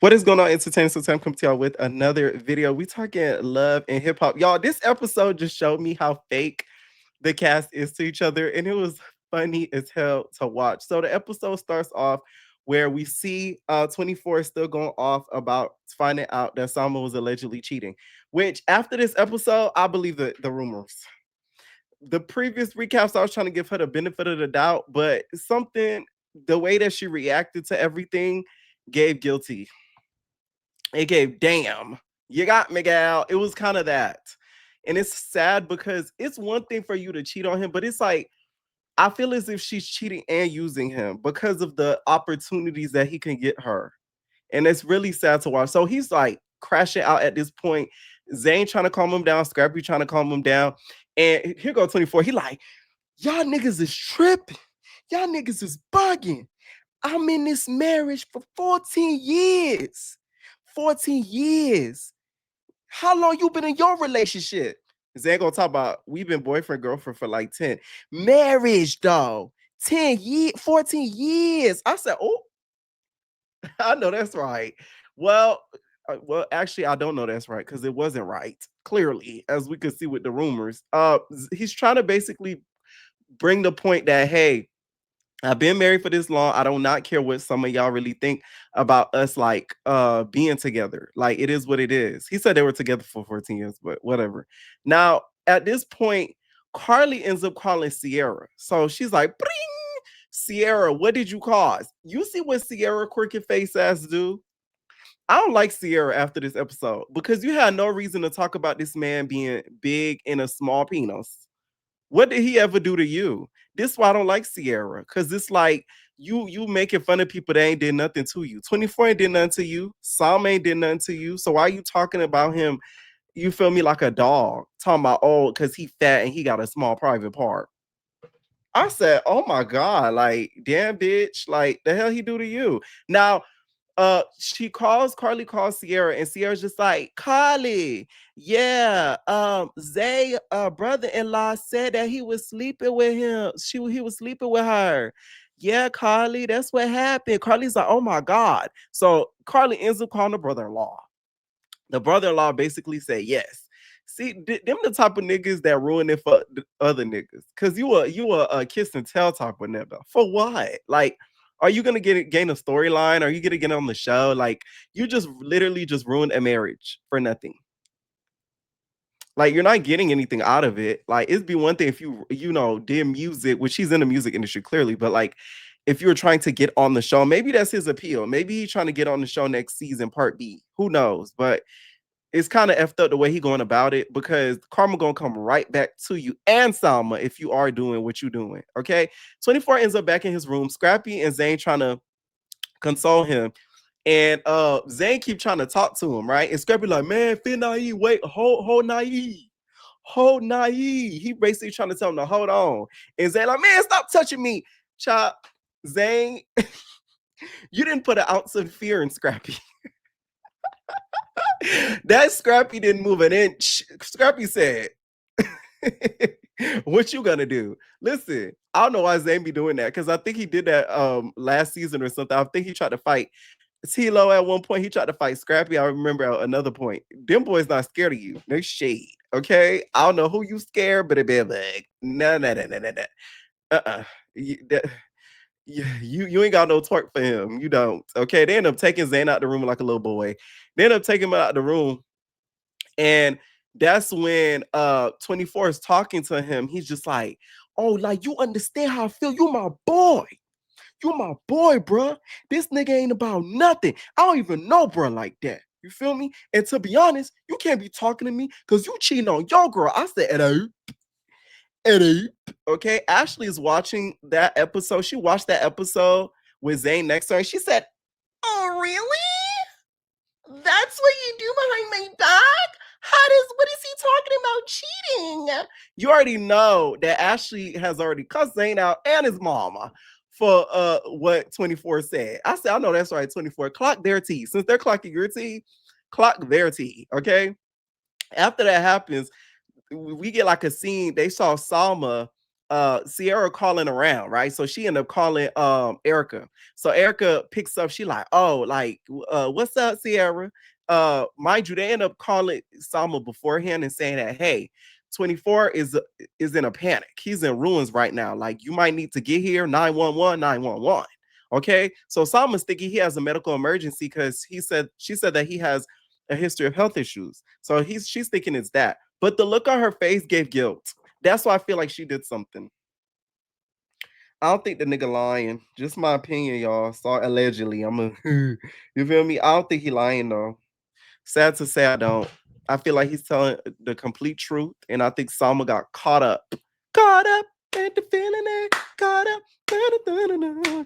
What is going on, entertainers? So time come to y'all with another video. We talking love and hip hop. Y'all, this episode just showed me how fake the cast is to each other, and it was funny as hell to watch. So the episode starts off where we see 24 still going off about finding out that Salma was allegedly cheating. Which after this episode, I believe the rumors. The previous recaps, I was trying to give her the benefit of the doubt, but something the way that she reacted to everything gave guilty. It gave damn, you got Miguel. It was kind of that. And it's sad because it's one thing for you to cheat on him, but it's like I feel as if she's cheating and using him because of the opportunities that he can get her. And it's really sad to watch. So he's like crashing out at this point. Zane trying to calm him down, Scrappy trying to calm him down. And here go 24. He like, y'all niggas is tripping. Y'all niggas is bugging. I'm in this marriage for 14 years. 14 years. How long you been in your relationship? Zane gonna talk about we've been boyfriend, girlfriend for like 10. Marriage, though. 10 years, 14 years. I said, oh, I know that's right. Well, actually, I don't know that's right because it wasn't right. Clearly, as we could see with the rumors. He's trying to basically bring the point that hey, I've been married for this long. I do not care what some of y'all really think about us like being together. Like it is what it is. He said they were together for 14 years, but whatever. Now, at this point, Carly ends up calling Sierra. So she's like, bring Sierra, what did you cause? You see what Sierra crooked face ass do? I don't like Sierra after this episode because you had no reason to talk about this man being big in a small penis. What did he ever do to you? This is why I don't like Sierra. Cause it's like you making fun of people that ain't did nothing to you. 24 ain't did nothing to you. Sam ain't did nothing to you. So why are you talking about him? You feel me like a dog talking about oh, cause he fat and he got a small private part. I said, oh my God, like damn bitch, like the hell he do to you? Now Carly calls Sierra, and Sierra's just like, Carly, yeah, Zay brother-in-law said that he was sleeping with him. He was sleeping with her. Yeah, Carly, that's what happened. Carly's like, oh my God. So Carly ends up calling the brother-in-law. The brother-in-law basically said yes. See, them the type of niggas that ruin it for other niggas. Cause you a kiss and tell type of nigga. For what? Like, are you gonna gain a storyline? Are you gonna get on the show? Like, you just literally just ruined a marriage for nothing. Like, you're not getting anything out of it. Like, it'd be one thing if you know did music, which he's in the music industry clearly, but like if you were trying to get on the show, maybe that's his appeal. Maybe he's trying to get on the show next season, part B. Who knows? But it's kind of effed up the way he going about it because karma gonna come right back to you and Salma if you are doing what you're doing. Okay. 24 ends up back in his room. Scrappy and Zane trying to console him. And Zane keep trying to talk to him, right? And Scrappy like, man, feel naive, wait, hold naive. Hold naive. He basically trying to tell him to hold on. And Zane like, man, stop touching me. Chop. Zane, you didn't put an ounce of fear in Scrappy. That Scrappy didn't move an inch. Scrappy said, what you gonna do? Listen, I don't know why Zane be doing that because I think he did that last season or something. I think he tried to fight T-Lo at one point. He tried to fight Scrappy. I remember at another point. Them boys not scared of you. No shade. Okay. I don't know who you scared, but it be like, no, no, no, no, no, no. Uh-uh. You ain't got no torque for him. You don't. Okay. They end up taking Zane out the room like a little boy. They end up taking him out the room. And that's when 24 is talking to him. He's just like, oh, like you understand how I feel. You my boy. You my boy, bruh. This nigga ain't about nothing. I don't even know bruh like that. You feel me? And to be honest, you can't be talking to me because you cheating on your girl. I said, Eddie. Okay. Ashley is watching that episode. She watched that episode with Zane next to her. And she said, oh, really? That's what you do behind my back? What is he talking about cheating? You already know that Ashley has already cussed Zane out and his mama for what 24 said. I said, I know that's right, 24. Clock their tea. Since they're clocking your tea, clock their tea. Okay. After that happens, we get like a scene. They saw Salma Sierra calling around, right? So she ended up calling Erica. So Erica picks up, she like, oh, like, what's up, Sierra? Mind you, they end up calling Salma beforehand and saying that, hey, 24 is in a panic. He's in ruins right now. Like, you might need to get here. 911, 911. Okay. So Salma's thinking he has a medical emergency because she said that he has a history of health issues. So she's thinking it's that. But the look on her face gave guilt. That's why I feel like she did something. I don't think the nigga lying. Just my opinion, y'all. So allegedly, I'm a you feel me? I don't think he lying though. Sad to say, I don't. I feel like he's telling the complete truth, and I think Salma got caught up. Caught up at the feeling it. Caught up.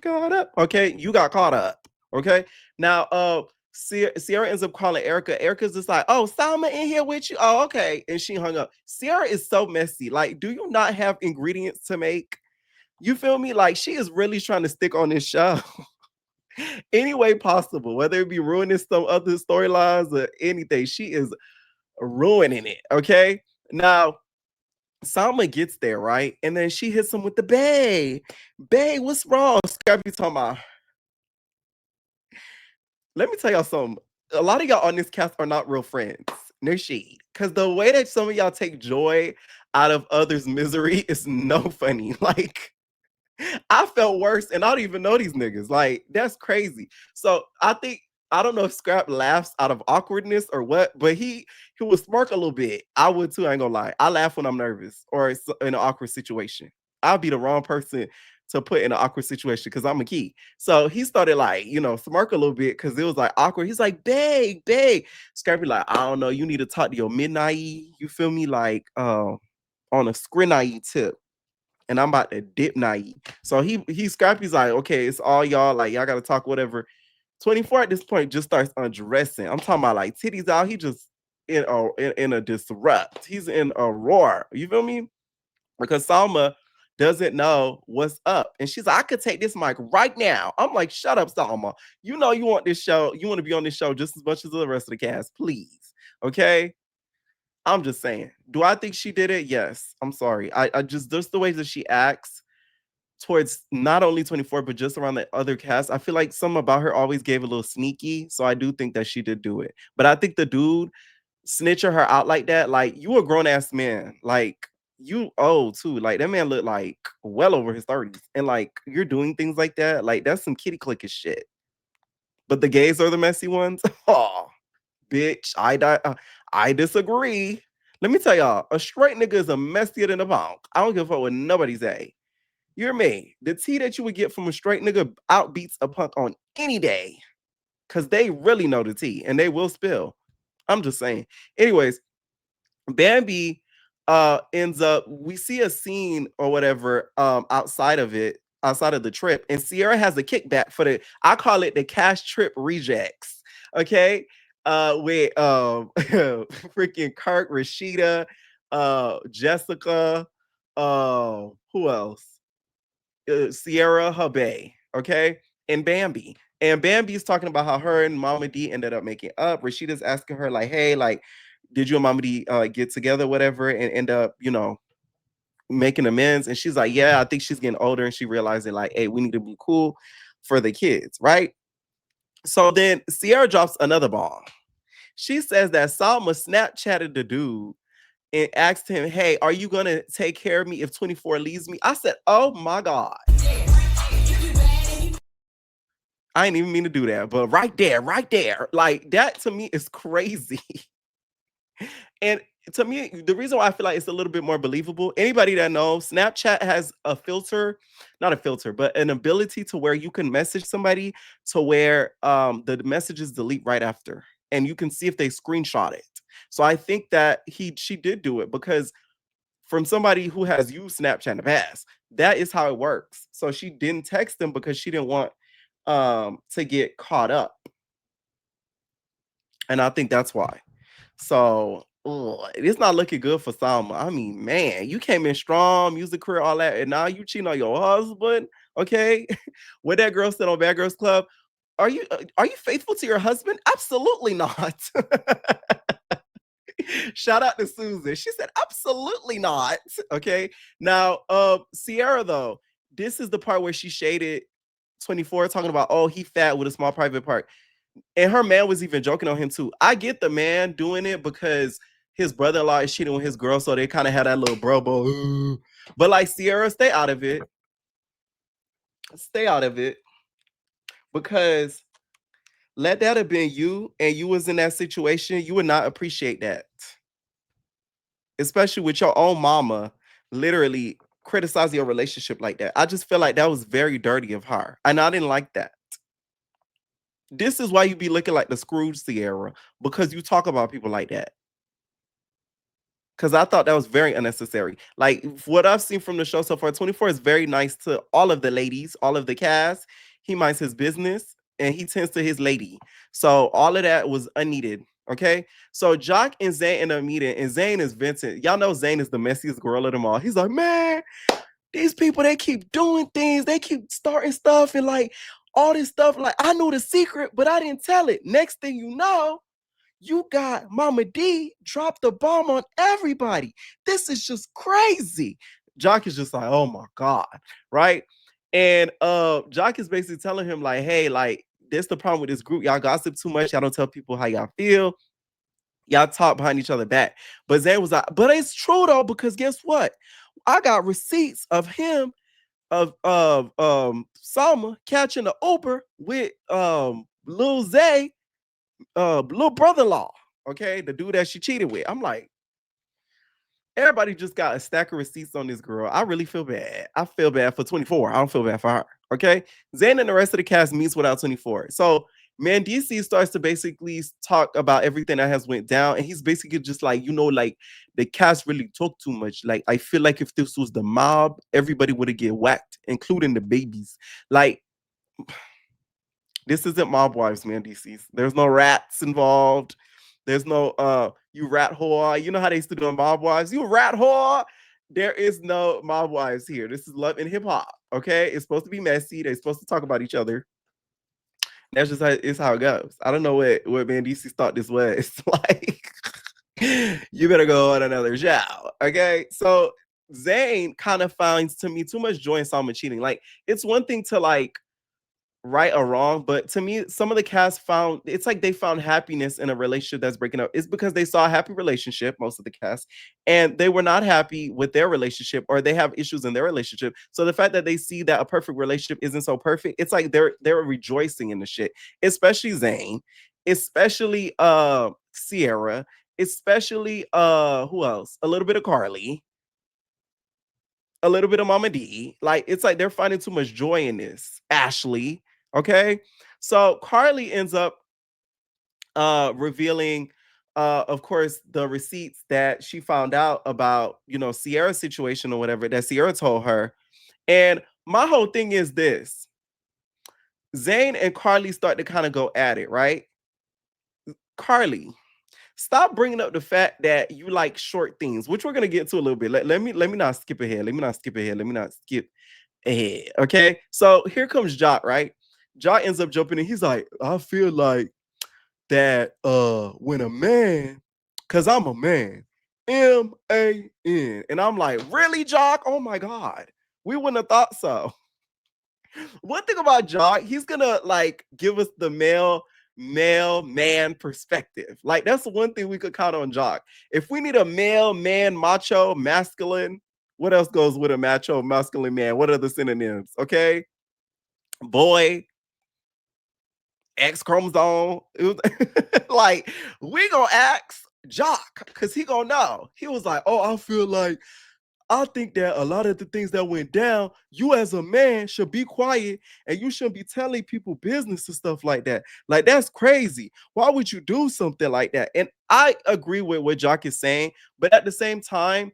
Caught up. Okay, you got caught up. Okay. Now, Sierra ends up calling Erica. Erica's just like, oh, Salma in here with you. Oh, okay. And she hung up. Sierra is so messy. Like, do you not have ingredients to make? You feel me? Like, she is really trying to stick on this show any way possible, whether it be ruining some other storylines or anything. She is ruining it. Okay. Now, Salma gets there, right? And then she hits him with the bay. Bay, what's wrong? Scrappy talking about. Let me tell y'all something. A lot of y'all on this cast are not real friends. No shade. Because the way that some of y'all take joy out of others' misery is no funny. Like, I felt worse, and I don't even know these niggas. Like, that's crazy. So I don't know if Scrap laughs out of awkwardness or what, but he would smirk a little bit. I would too. I ain't gonna lie. I laugh when I'm nervous or it's in an awkward situation. I'll be the wrong person to put in an awkward situation because I'm a key. So he started like, smirk a little bit because it was like awkward. He's like, babe, babe. Scrappy like, I don't know. You need to talk to your midnight. You feel me? Like, on a screen tip, and I'm about to dip naive. So he Scrappy's like, okay, it's all y'all, like y'all gotta talk, whatever. 24 at this point just starts undressing. I'm talking about like titties out. He just in a disrupt. He's in a roar. You feel me? Because Salma doesn't know what's up. And she's like, I could take this mic right now. I'm like, shut up, Salma. You know you want this show, you want to be on this show just as much as the rest of the cast, please. Okay. I'm just saying. Do I think she did it? Yes. I'm sorry. I just the ways that she acts towards not only 24, but just around the other cast. I feel like something about her always gave a little sneaky. So I do think that she did do it. But I think the dude snitching her out like that, like you a grown ass man. Like you old too. Like that man looked like well over his 30s. And like you're doing things like that. Like that's some kitty clickish shit. But the gays are the messy ones. Oh, bitch, I disagree. Let me tell y'all, a straight nigga is a messier than a punk. I don't give a fuck what nobody say. You're me. The tea that you would get from a straight nigga outbeats a punk on any day. Cause they really know the tea and they will spill. I'm just saying. Anyways, Bambi ends up, we see a scene or whatever outside of it, outside of the trip, and Sierra has a kickback for the, I call it the cash trip rejects. Okay. With freaking Kirk, Rashida, Jessica, who else? Sierra Habe, okay, and Bambi. And Bambi's talking about how her and Mama D ended up making up. Rashida's asking her, like, hey, like, did you and Mama D get together, whatever, and end up, making amends? And she's like, yeah, I think she's getting older and she realizing, like, hey, we need to be cool for the kids, right? So then Sierra drops another bomb. She says that Salma Snapchatted the dude and asked him, hey, are you gonna take care of me if 24 leaves me? I said, oh my God. I ain't even mean to do that, but right there, like that to me is crazy. And to me, the reason why I feel like it's a little bit more believable, anybody that knows, Snapchat has a filter, not a filter, but an ability to where you can message somebody to where the messages delete right after, and you can see if they screenshot it. So I think that she did do it because from somebody who has used Snapchat in the past, that is how it works. So she didn't text them because she didn't want to get caught up. And I think that's why. So it's not looking good for Salma. I mean, man, you came in strong, music career, all that, and now you cheating on your husband. Okay. What that girl said on Bad Girls Club. Are you faithful to your husband? Absolutely not. Shout out to Susan. She said, absolutely not. Okay. Now, Sierra, though, this is the part where she shaded 24, talking about, oh, he fat with a small private part. And her man was even joking on him too. I get the man doing it because his brother-in-law is cheating with his girl, so they kind of had that little bro. But like Sierra, stay out of it. Stay out of it. Because let that have been you and you was in that situation, you would not appreciate that. Especially with your own mama literally criticizing your relationship like that. I just feel like that was very dirty of her. And I didn't like that. This is why you be looking like the Scrooge, Sierra, because you talk about people like that. Because I thought that was very unnecessary. Like what I've seen from the show so far, 24 is very nice to all of the ladies, all of the cast. He minds his business and he tends to his lady. So all of that was unneeded. Okay. So Jock and Zane in a meeting, and Zane is venting. Y'all know Zane is the messiest girl of them all. He's like, man, these people, they keep doing things, they keep starting stuff and like all this stuff. Like, I knew the secret, but I didn't tell it. Next thing you know, you got Mama D drop the bomb on everybody. This is just crazy. Jock is just like, oh my God, right? And Jock is basically telling him, like, hey, like, this the problem with this group. Y'all gossip too much. Y'all don't tell people how y'all feel. Y'all talk behind each other back. But Zane was like, but it's true though, because guess what? I got receipts of him of Salma catching the Uber with Lil Zay little brother-in-law, okay, the dude that she cheated with. I'm like, everybody just got a stack of receipts on this girl. I really feel bad. I feel bad for 24. I don't feel bad for her. Okay. Zayn and the rest of the cast meets without 24. So DC starts to basically talk about everything that has went down. And he's basically just like, like the cast really talk too much. Like, I feel like if this was the mob, everybody would have get whacked, including the babies. Like, this isn't Mob Wives, man, DC's. There's no rats involved. There's no you rat whore. You know how they used to do in Mob Wives? You rat whore. There is no Mob Wives here. This is love and hip hop. Okay. It's supposed to be messy. They're supposed to talk about each other. That's just how it goes. I don't know what man DC thought this was. Like, you better go on another show. Okay. So Zayn kind of finds to me too much joy in Salma cheating. Like, it's one thing to like right or wrong, but to me, some of the cast found it's like they found happiness in a relationship that's breaking up. It's because they saw a happy relationship, most of the cast, and they were not happy with their relationship, or they have issues in their relationship. So the fact that they see that a perfect relationship isn't so perfect, it's like they're rejoicing in the shit, especially Zayn, especially Sierra, especially who else? A little bit of Carly, a little bit of Mama D. Like, it's like they're finding too much joy in this. Ashley, okay? So Carly ends up revealing of course the receipts that she found out about, Sierra's situation or whatever that Sierra told her. And my whole thing is this. Zayn and Carly start to kind of go at it, right? Carly, stop bringing up the fact that you like short things, which we're gonna get to a little bit. Let me not skip ahead. Let me not skip ahead. Let me not skip ahead. Okay. So here comes Jock, right? Jock ends up jumping in. He's like, I feel like that when a man, because I'm a man, M-A-N. And I'm like, really, Jock? Oh my God. We wouldn't have thought so. One thing about Jock, he's gonna like give us the male man perspective. Like, that's the one thing we could count on Jock. If we need a male man, macho, masculine, what else goes with a macho, masculine man? What are the synonyms? Okay, boy, X chromosome. Like, we gonna ask Jock because he gonna know. He was like, oh, I think that a lot of the things that went down, you as a man should be quiet and you shouldn't be telling people business and stuff like that. Like, that's crazy. Why would you do something like that? And I agree with what Jock is saying, but at the same time,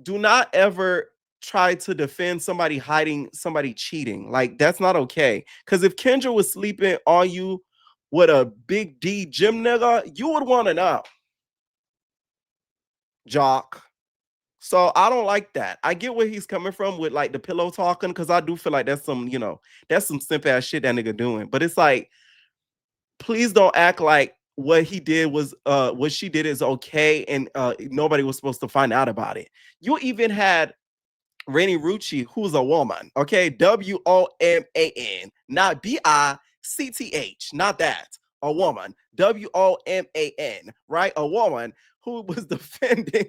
do not ever try to defend somebody hiding somebody cheating. Like, that's not okay. Because if Kendra was sleeping on you with a big D gym nigga, you would want to know, Jock. So I don't like that. I get where he's coming from with like the pillow talking, because I do feel like that's some simp ass shit that nigga doing. But it's like, please don't act like what he did was what she did is okay, and nobody was supposed to find out about it. You even had Rainy Rucci, who's a woman, okay? WOMAN, not BICTH, not that. A woman, WOMAN, right? A woman who was defending.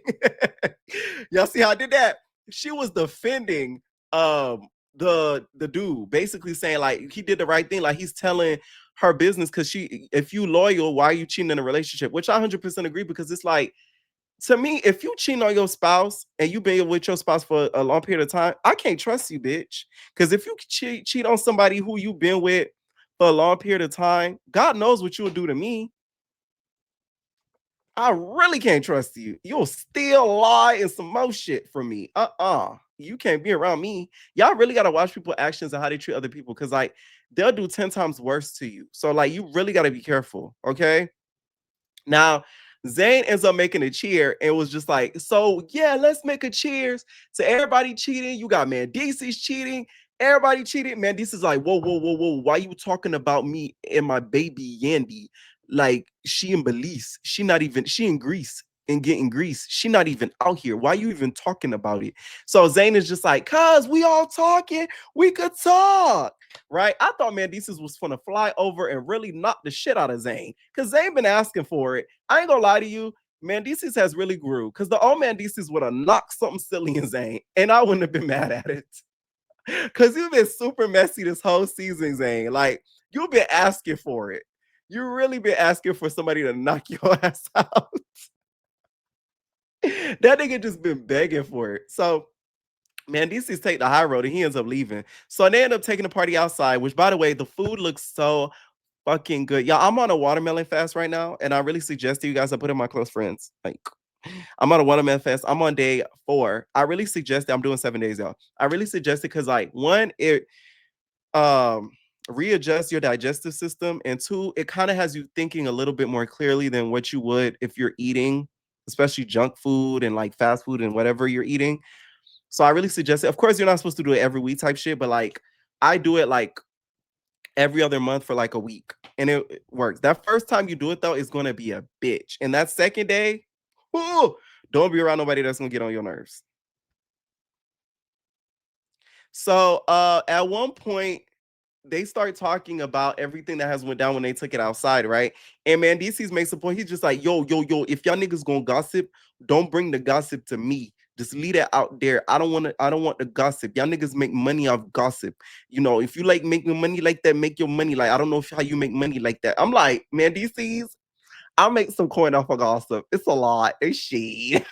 Y'all see how I did that? She was defending the dude, basically saying like he did the right thing, like he's telling her business because she, if you loyal, why are you cheating in a relationship? Which I 100% agree because it's like to me, if you cheating on your spouse and you've been with your spouse for a long period of time, I can't trust you, bitch. Because if you cheat on somebody who you've been with for a long period of time, God knows what you'll do to me. I really can't trust you. You'll still lie and some more shit from me. You can't be around me. Y'all really gotta watch people's actions and how they treat other people, because like they'll do 10 times worse to you. So like you really gotta be careful, okay? Now, Zayn ends up making a cheer and was just like, so yeah, let's make a cheers to everybody cheating. You got Mandisi's cheating. Everybody cheated. Mandis is like, whoa, whoa, whoa, whoa. Why you talking about me and my baby Yandy? Like she in Belize. She not even, she in Greece and getting Greece. She not even out here. Why you even talking about it? So Zayn is just like, cuz we all talking. We could talk, right? I thought Mandesis was gonna fly over and really knock the shit out of Zayn because Zayn been asking for it. I ain't gonna lie to you, Mandesis has really grew because the old Mandesis would have knocked something silly in Zayn, and I wouldn't have been mad at it because you've been super messy this whole season, Zayn. Like you've been asking for it. You really been asking for somebody to knock your ass out. That nigga just been begging for it. So man, DC's take the high road and he ends up leaving. So they end up taking the party outside, which by the way, the food looks so fucking good. Y'all, I'm on a watermelon fast right now, and I really suggest to you guys I put in my close friends. Like I'm on a watermelon fast. I'm on day 4. I really suggest that I'm doing 7 days, y'all. I really suggest it because like one, it um readjusts your digestive system, and two, it kind of has you thinking a little bit more clearly than what you would if you're eating, especially junk food and like fast food and whatever you're eating. So I really suggest it. Of course, you're not supposed to do it every week type shit, but like I do it like every other month for like a week, and it works. That first time you do it though is gonna be a bitch, and that second day, whoo, don't be around nobody that's gonna get on your nerves. So at one point they start talking about everything that has went down when they took it outside, right? And man, DC's makes a point. He's just like, yo, if y'all niggas gonna gossip, don't bring the gossip to me. Just leave that out there. I don't want the gossip. Y'all niggas make money off gossip. You know, if you like making money like that, make your money. Like, I don't know how you make money like that. I'm like, man, DC's, I'll make some coin off of gossip. It's a lot. It's shit.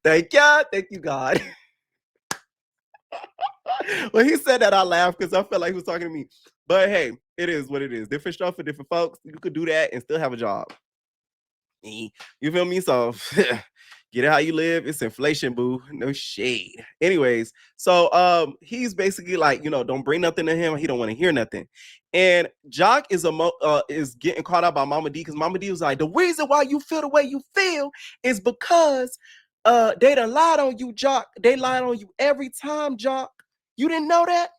Thank you, God. When he said that, I laughed because I felt like he was talking to me. But hey, it is what it is. Different stuff for different folks. You could do that and still have a job. You feel me? So get it how you live. It's inflation, boo. No shade. Anyways, so he's basically like, you know, don't bring nothing to him. He don't want to hear nothing. And Jock is getting caught up by Mama D because Mama D was like, the reason why you feel the way you feel is because they done lied on you, Jock. They lied on you every time, Jock. You didn't know that?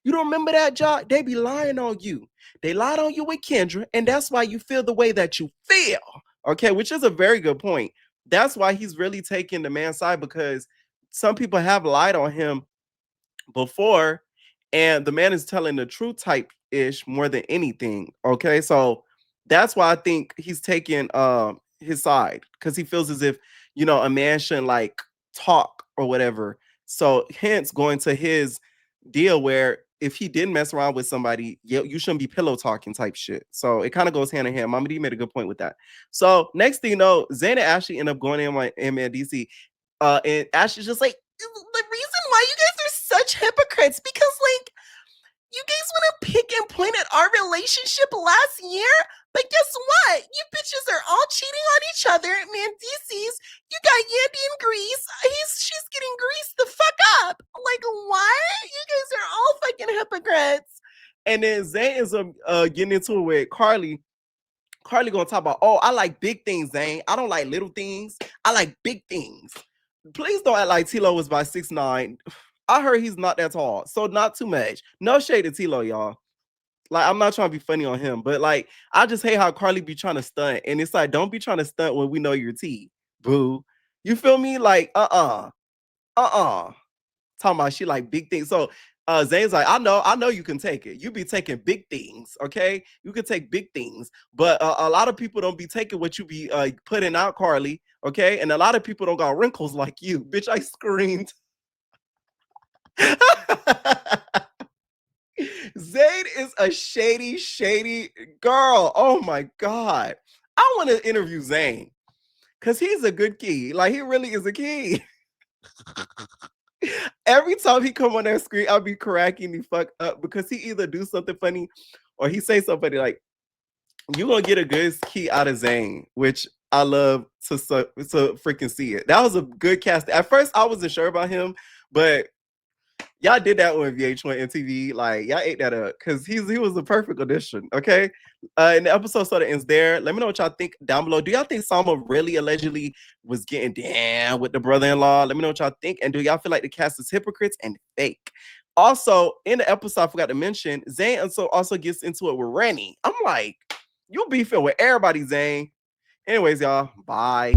You don't remember that, Jock? They be lying on you. They lied on you with Kendra, and that's why you feel the way that you feel. Okay, which is a very good point. That's why he's really taking the man's side because some people have lied on him before, and the man is telling the truth type ish more than anything. Okay, so that's why I think he's taking his side because he feels as if a man shouldn't like talk or whatever. So hence going to his deal where if he did mess around with somebody, you shouldn't be pillow talking type shit. So it kind of goes hand in hand. Mama D made a good point with that. So next thing you know, Zayn and Ashley end up going in my DC. And Ashley's just like, the reason why you guys are such hypocrites because like you guys want to pick and point at our relationship last year, but guess what? You bitches are all cheating on each other. Man, DC's, you got Yandy in Greece. She's getting Greece the fuck up. Like, what? You guys are all fucking hypocrites. And then Zayn is getting into it with Carly. Carly gonna talk about, oh, I like big things, Zayn. I don't like little things. I like big things. Please don't act like T-Lo was by 6'9". I heard he's not that tall, so not too much. No shade to T-Lo, y'all. Like, I'm not trying to be funny on him, but like, I just hate how Carly be trying to stunt. And it's like, don't be trying to stunt when we know your tea, boo. You feel me? Like, uh-uh. Talking about she like big things. So Zane's like, I know you can take it. You be taking big things, okay? You can take big things, but a lot of people don't be taking what you be putting out, Carly, okay? And a lot of people don't got wrinkles like you, bitch. I screamed. Zane is a shady, shady girl. Oh my god, I want to interview Zane because he's a good key. Like he really is a key. Every time he come on that screen, I'll be cracking the fuck up because he either do something funny or he say something like, "You gonna get a good key out of Zane," which I love to freaking see it. That was a good cast. At first, I wasn't sure about him, but y'all did that on VH1 MTV. Like y'all ate that up because he was the perfect audition. Okay, and the episode sort of ends there. Let me know what y'all think down below. Do y'all think Salma really allegedly was getting down with the brother-in-law? Let me know what y'all think. And do y'all feel like the cast is hypocrites and fake? Also, in the episode, I forgot to mention, Zayn also gets into it with Rennie. I'm like, you beefing with everybody, Zayn. Anyways, y'all, bye.